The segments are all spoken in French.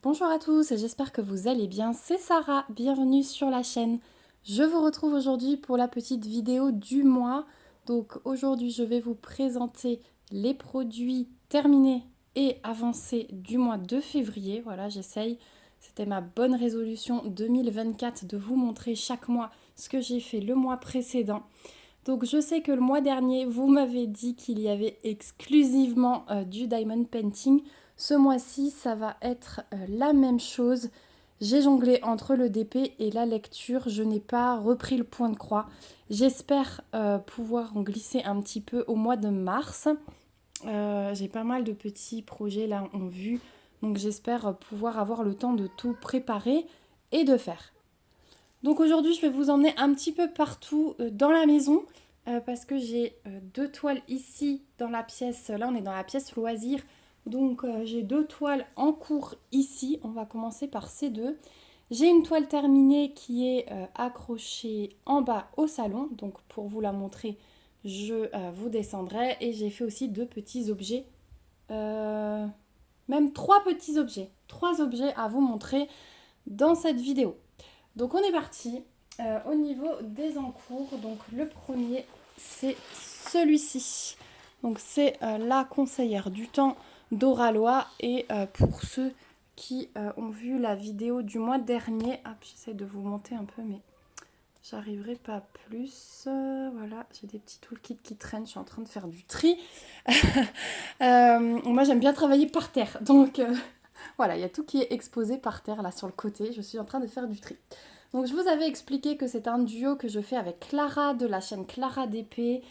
Bonjour à tous et j'espère que vous allez bien, c'est Sarah, bienvenue sur la chaîne. Je vous retrouve aujourd'hui pour la petite vidéo du mois. Donc aujourd'hui je vais vous présenter les produits terminés et avancés du mois de février. Voilà, j'essaye, c'était ma bonne résolution 2024 de vous montrer chaque mois ce que j'ai fait le mois précédent. Donc je sais que le mois dernier, vous m'avez dit qu'il y avait exclusivement du diamond painting. Ce mois-ci, ça va être la même chose. J'ai jonglé entre le DP et la lecture. Je n'ai pas repris le point de croix. J'espère pouvoir en glisser un petit peu au mois de mars. J'ai pas mal de petits projets là en vue. Donc j'espère pouvoir avoir le temps de tout préparer et de faire. Donc aujourd'hui, je vais vous emmener un petit peu partout dans la maison parce que j'ai deux toiles ici dans la pièce. Là, on est dans la pièce loisir. Donc j'ai deux toiles en cours ici. On va commencer par ces deux. J'ai une toile terminée qui est accrochée en bas au salon. Donc pour vous la montrer, je vous descendrai. Et j'ai fait aussi deux petits objets. Même trois petits objets. Trois objets à vous montrer dans cette vidéo. Donc on est parti au niveau des encours. Donc le premier c'est celui-ci. Donc c'est la conseillère du temps d'Oralois. Et pour ceux qui ont vu la vidéo du mois dernier, hop, j'essaie de vous monter un peu mais j'arriverai pas plus. Voilà, j'ai des petits toolkits qui traînent, je suis en train de faire du tri. Moi j'aime bien travailler par terre, donc voilà, il y a tout qui est exposé par terre là sur le côté, je suis en train de faire du tri. Donc je vous avais expliqué que c'est un duo que je fais avec Clara de la chaîne Clara DP.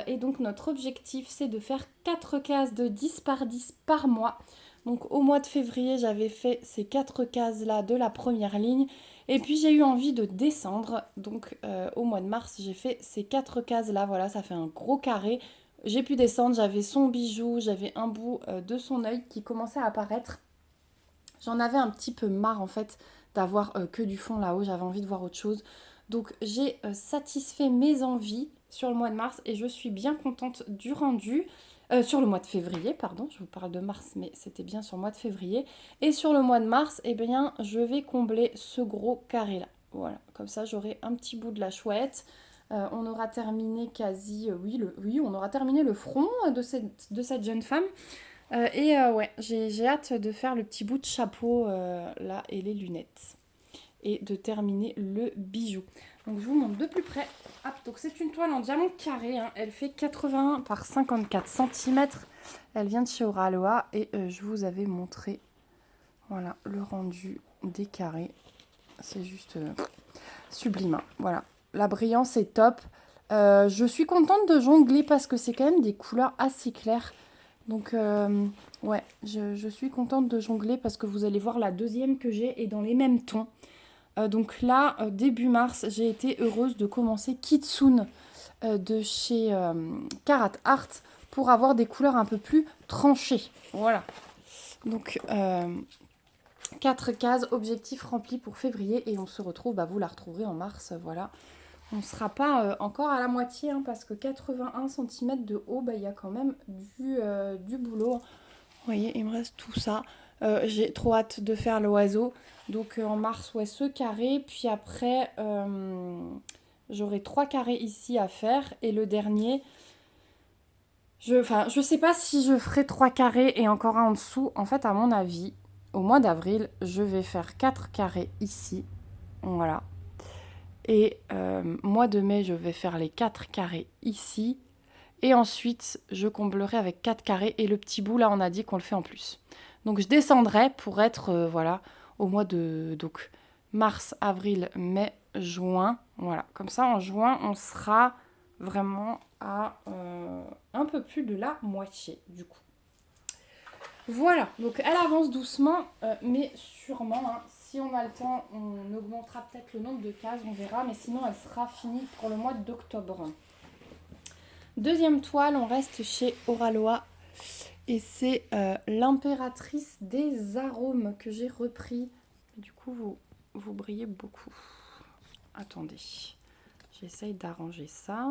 Et donc notre objectif c'est de faire 4 cases de 10 par 10 par mois. Donc au mois de février j'avais fait ces 4 cases là de la première ligne. Et puis j'ai eu envie de descendre. Donc au mois de mars j'ai fait ces 4 cases là. Voilà, ça fait un gros carré. J'ai pu descendre, j'avais son bijou, j'avais un bout de son œil qui commençait à apparaître. J'en avais un petit peu marre en fait d'avoir que du fond là-haut, j'avais envie de voir autre chose. Donc j'ai satisfait mes envies sur le mois de mars et je suis bien contente du rendu. Sur le mois de février, pardon, je vous parle de mars, mais c'était bien sur le mois de février. Et sur le mois de mars, eh bien, je vais combler ce gros carré-là. Voilà, comme ça j'aurai un petit bout de la chouette. On aura terminé quasi, oui, on aura terminé le front de cette jeune femme. Ouais, j'ai hâte de faire le petit bout de chapeau là et les lunettes. Et de terminer le bijou. Donc je vous montre de plus près. Hop, donc c'est une toile en diamant carré. Hein. Elle fait 81 par 54 cm. Elle vient de chez Oralois. Et je vous avais montré voilà, le rendu des carrés. C'est juste sublime. Hein. Voilà, la brillance est top. Je suis contente de jongler parce que c'est quand même des couleurs assez claires. Donc ouais, je suis contente de jongler parce que vous allez voir la deuxième que j'ai est dans les mêmes tons. Donc là, début mars, j'ai été heureuse de commencer Kitsune de chez Karat Art pour avoir des couleurs un peu plus tranchées. Voilà. Donc 4 cases, objectif rempli pour février et on se retrouve, bah, vous la retrouverez en mars, voilà. On ne sera pas encore à la moitié hein, parce que 81 cm de haut, bah, y a quand même du boulot. Vous voyez, il me reste tout ça. J'ai trop hâte de faire l'oiseau. Donc en mars, ouais, ce carré. Puis après, j'aurai 3 carrés ici à faire. Et le dernier, je sais pas si je ferai 3 carrés et encore un en dessous. En fait, à mon avis, au mois d'avril, je vais faire 4 carrés ici. Voilà. Et mois de mai, je vais faire les 4 carrés ici. Et ensuite, je comblerai avec 4 carrés. Et le petit bout, là, on a dit qu'on le fait en plus. Donc, je descendrai pour être, voilà, au mois de donc, mars, avril, mai, juin. Voilà, comme ça, en juin, on sera vraiment à un peu plus de la moitié, du coup. Voilà, donc elle avance doucement, mais sûrement, hein, si on a le temps, on augmentera peut-être le nombre de cases, on verra. Mais sinon, elle sera finie pour le mois d'octobre. Deuxième toile, on reste chez Oralois et c'est l'impératrice des arômes que j'ai repris. Du coup, vous brillez beaucoup. Attendez, j'essaye d'arranger ça.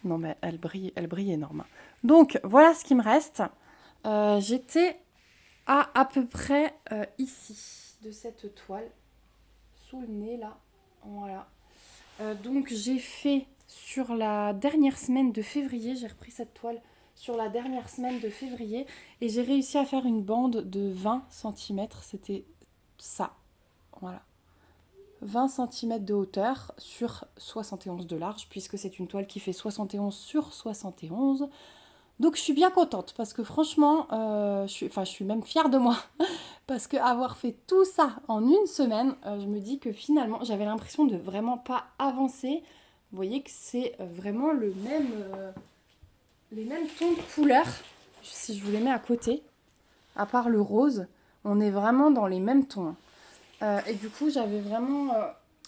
Non mais elle brille énorme. Donc voilà ce qui me reste. J'étais à peu près ici, de cette toile, sous le nez là, voilà. Donc j'ai fait sur la dernière semaine de février, j'ai repris cette toile sur la dernière semaine de février et j'ai réussi à faire une bande de 20 cm, c'était ça, voilà. 20 cm de hauteur sur 71 de large, puisque c'est une toile qui fait 71 sur 71. Donc je suis bien contente, parce que franchement, je suis même fière de moi. Parce qu'avoir fait tout ça en une semaine, je me dis que finalement, j'avais l'impression de vraiment pas avancer. Vous voyez que c'est vraiment les mêmes tons de couleurs. Si je vous les mets à côté, à part le rose, on est vraiment dans les mêmes tons. Et du coup, j'avais vraiment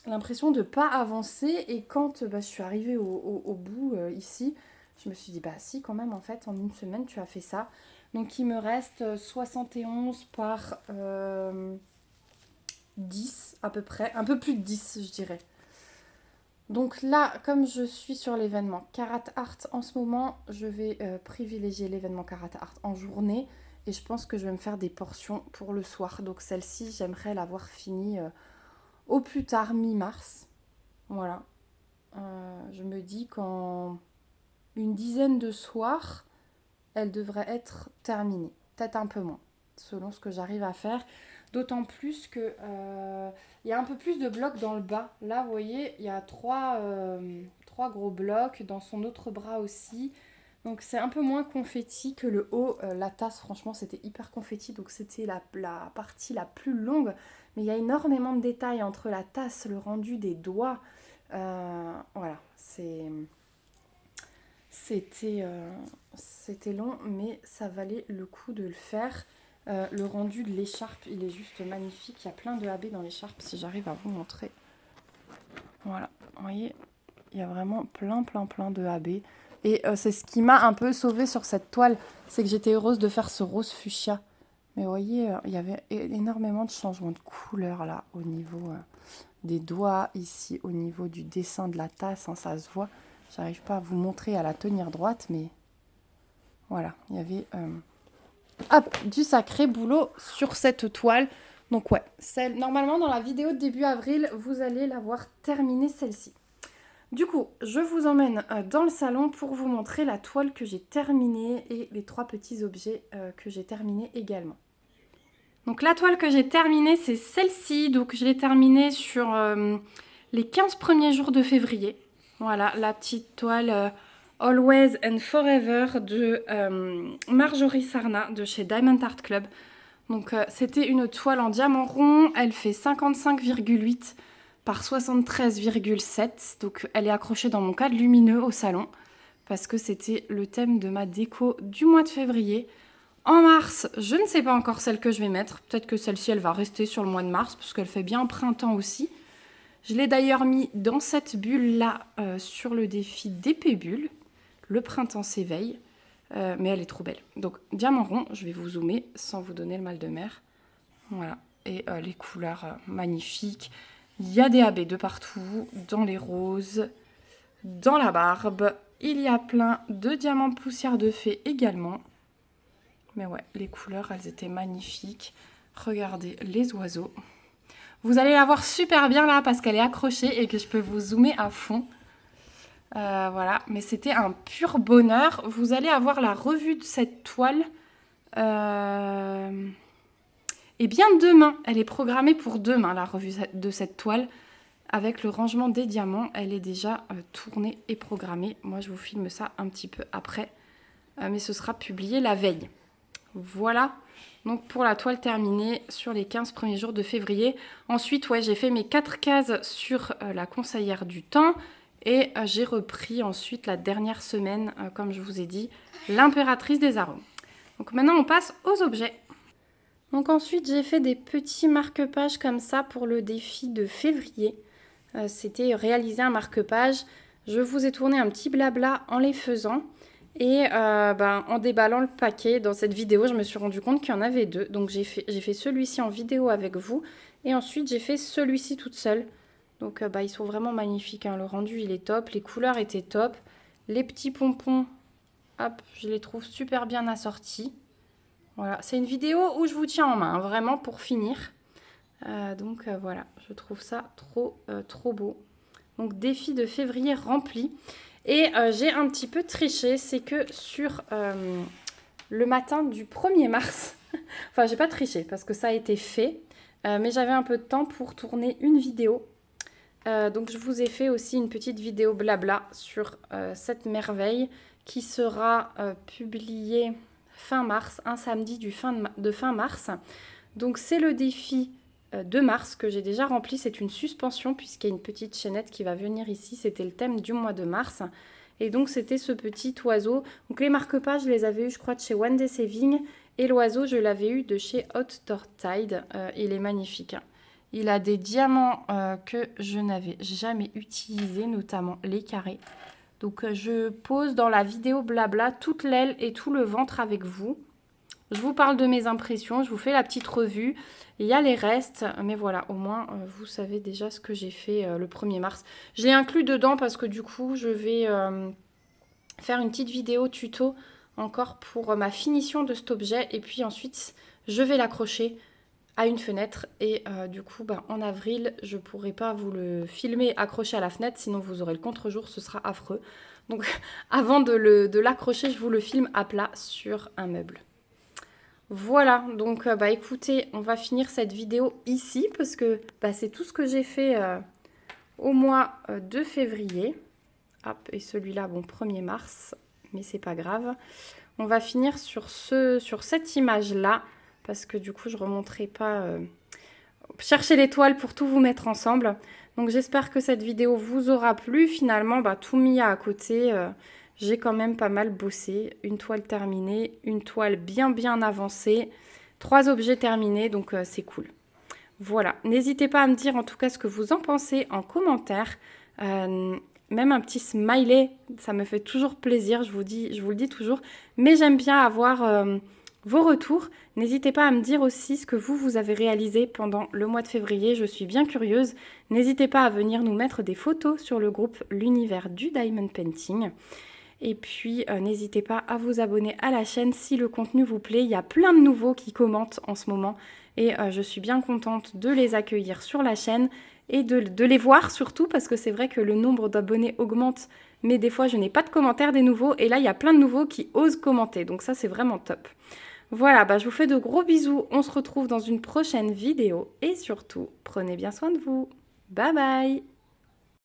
l'impression de ne pas avancer. Et quand je suis arrivée au bout ici, je me suis dit, bah si, quand même, en fait, en une semaine, tu as fait ça. Donc, il me reste 71 par 10 à peu près. Un peu plus de 10, je dirais. Donc là, comme je suis sur l'événement Carat Art en ce moment, je vais privilégier l'événement Carat Art en journée. Et je pense que je vais me faire des portions pour le soir. Donc celle-ci, j'aimerais l'avoir finie au plus tard mi-mars. Voilà. Je me dis qu'en une dizaine de soirs, elle devrait être terminée. Peut-être un peu moins, selon ce que j'arrive à faire. D'autant plus que il y a un peu plus de blocs dans le bas. Là, vous voyez, il y a trois gros blocs. Dans son autre bras aussi. Donc c'est un peu moins confetti que le haut. La tasse, franchement, c'était hyper confetti. Donc c'était la partie la plus longue. Mais il y a énormément de détails entre la tasse, le rendu des doigts. Voilà, c'était long, mais ça valait le coup de le faire. Le rendu de l'écharpe, il est juste magnifique. Il y a plein de AB dans l'écharpe, si j'arrive à vous montrer. Voilà, vous voyez, il y a vraiment plein de AB. Et c'est ce qui m'a un peu sauvée sur cette toile, c'est que j'étais heureuse de faire ce rose fuchsia. Mais vous voyez, il y avait énormément de changements de couleur là, au niveau des doigts, ici, au niveau du dessin de la tasse, hein, ça se voit. J'arrive pas à vous montrer à la tenir droite, mais voilà, il y avait du sacré boulot sur cette toile. Donc ouais, normalement dans la vidéo de début avril, vous allez l'avoir terminée celle-ci. Du coup, je vous emmène dans le salon pour vous montrer la toile que j'ai terminée et les 3 petits objets que j'ai terminés également. Donc la toile que j'ai terminée, c'est celle-ci. Donc je l'ai terminée sur les 15 premiers jours de février. Voilà, la petite toile Always and Forever de Marjorie Sarna de chez Diamond Art Club. Donc c'était une toile en diamant rond. Elle fait 55,8 par 73,7. Donc elle est accrochée dans mon cadre lumineux au salon parce que c'était le thème de ma déco du mois de février. En mars, je ne sais pas encore celle que je vais mettre. Peut-être que celle-ci, elle va rester sur le mois de mars, parce qu'elle fait bien printemps aussi. Je l'ai d'ailleurs mis dans cette bulle-là, sur le défi d'épée bulle. Le printemps s'éveille, mais elle est trop belle. Donc, diamant rond, je vais vous zoomer sans vous donner le mal de mer. Voilà, et les couleurs magnifiques. Il y a des AB de partout, dans les roses, dans la barbe. Il y a plein de diamants de poussière de fée également. Mais ouais, les couleurs, elles étaient magnifiques. Regardez les oiseaux. Vous allez la voir super bien là parce qu'elle est accrochée et que je peux vous zoomer à fond. Voilà, mais c'était un pur bonheur. Vous allez avoir la revue de cette toile. Et bien demain, elle est programmée pour demain, la revue de cette toile. Avec le rangement des diamants, elle est déjà tournée et programmée. Moi, je vous filme ça un petit peu après. Mais ce sera publié la veille. Voilà, donc pour la toile terminée sur les 15 premiers jours de février. Ensuite, ouais, j'ai fait mes 4 cases sur la conseillère du temps. Et j'ai repris ensuite la dernière semaine, comme je vous ai dit, l'impératrice des arômes. Donc maintenant, on passe aux objets. Donc ensuite, j'ai fait des petits marque-pages comme ça pour le défi de février. C'était réaliser un marque-page. Je vous ai tourné un petit blabla en les faisant. Et en déballant le paquet dans cette vidéo, je me suis rendu compte qu'il y en avait 2. Donc j'ai fait celui-ci en vidéo avec vous. Et ensuite, j'ai fait celui-ci toute seule. Donc ils sont vraiment magnifiques, hein. Le rendu, il est top. Les couleurs étaient top. Les petits pompons, hop, je les trouve super bien assortis. Voilà, c'est une vidéo où je vous tiens en main, hein, vraiment pour finir. Donc voilà, je trouve ça trop beau. Donc défi de février rempli. Et j'ai un petit peu triché, c'est que sur le matin du 1er mars, enfin j'ai pas triché parce que ça a été fait, mais j'avais un peu de temps pour tourner une vidéo. Donc je vous ai fait aussi une petite vidéo blabla sur cette merveille qui sera publiée fin mars, un samedi de fin mars. Donc c'est le défi de mars que j'ai déjà rempli. C'est une suspension puisqu'il y a une petite chaînette qui va venir ici. C'était le thème du mois de mars. Et donc c'était ce petit oiseau. Donc les marque-pages, je les avais eu je crois de chez One Day Saving. Et l'oiseau, je l'avais eu de chez Outdoor Tide. Il est magnifique, hein. Il a des diamants que je n'avais jamais utilisés, notamment les carrés. Donc je pose dans la vidéo blabla toute l'aile et tout le ventre avec vous. Je vous parle de mes impressions, je vous fais la petite revue. Il y a les restes, mais voilà, au moins vous savez déjà ce que j'ai fait le 1er mars. Je l'ai inclus dedans parce que du coup, je vais faire une petite vidéo tuto encore pour ma finition de cet objet. Et puis ensuite, je vais l'accrocher à une fenêtre. Et du coup, en avril, je ne pourrai pas vous le filmer accroché à la fenêtre, sinon vous aurez le contre-jour, ce sera affreux. Donc avant de l'accrocher, je vous le filme à plat sur un meuble. Voilà, donc écoutez, on va finir cette vidéo ici parce que c'est tout ce que j'ai fait au mois de février. Hop, et celui-là, 1er mars, mais c'est pas grave. On va finir sur cette image-là parce que du coup, je ne remonterai pas chercher l'étoile pour tout vous mettre ensemble. Donc j'espère que cette vidéo vous aura plu. Finalement, tout mis à côté. J'ai quand même pas mal bossé. Une toile terminée, une toile bien avancée, 3 objets terminés, donc c'est cool. Voilà, n'hésitez pas à me dire en tout cas ce que vous en pensez en commentaire. Même un petit smiley, ça me fait toujours plaisir, je vous le dis toujours. Mais j'aime bien avoir vos retours. N'hésitez pas à me dire aussi ce que vous avez réalisé pendant le mois de février. Je suis bien curieuse. N'hésitez pas à venir nous mettre des photos sur le groupe L'Univers du Diamond Painting. Et puis, n'hésitez pas à vous abonner à la chaîne si le contenu vous plaît. Il y a plein de nouveaux qui commentent en ce moment. Et je suis bien contente de les accueillir sur la chaîne et de les voir surtout parce que c'est vrai que le nombre d'abonnés augmente. Mais des fois, je n'ai pas de commentaires des nouveaux. Et là, il y a plein de nouveaux qui osent commenter. Donc ça, c'est vraiment top. Voilà, je vous fais de gros bisous. On se retrouve dans une prochaine vidéo. Et surtout, prenez bien soin de vous. Bye bye!